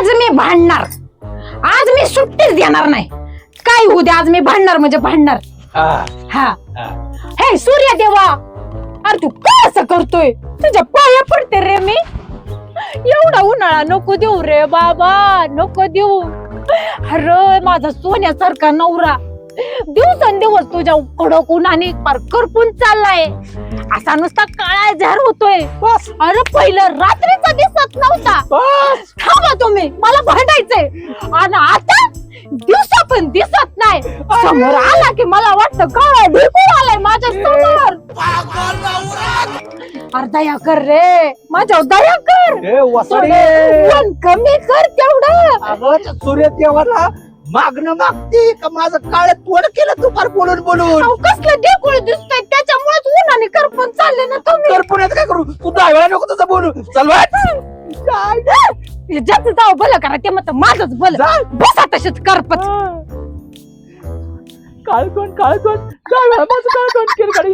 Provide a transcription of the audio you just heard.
आज मी भांडणार, आज मी सुट्टीच देणार नाही. काय होऊ दे, आज मी भांडणार म्हणजे भांडणार. हा हे सूर्य देवा, अरे तू काय असं करतोय? तुझ्या पाया पडते रे मी. एवढा उन्हाळा नको देऊ रे बाबा, नको देऊ. अरे माझा सोन्यासारखा नवरा दिवसेंदिवस तुझ्या कडक उन्हाने पार करपून चाललाय. असा नुसता काळा झार होतोय. अरे पहिलं रात्रीचा दिसत नव्हता. थांबा तुम्ही, मला भांडायचंय. आणि आता दिवसा पण दिसत नाही. समोर आला की मला वाटतं काळा ढेकूळ आलाय माझ्या समोर. अरे दया कर रे, माझ्यावर दया कर. थोडं कमी कर तेवढं. सूर्य देवाला मागणं मागते का माझं काळ तोड केलं तू फार बोलून बोलून. अहो, कसलं ढेकूळ दिसतंय, त्याच्यामुळेच उन्हाने करपून चालले ना तुम्ही. करपुण्यात काय करू, तू दहा नको तुझं बोलू. चल ज्याचं जाऊ भलं करा ते मत माझंच भलं. बसा तसेच करपत. काळ कोण माझं काळ कोण केलं गाडी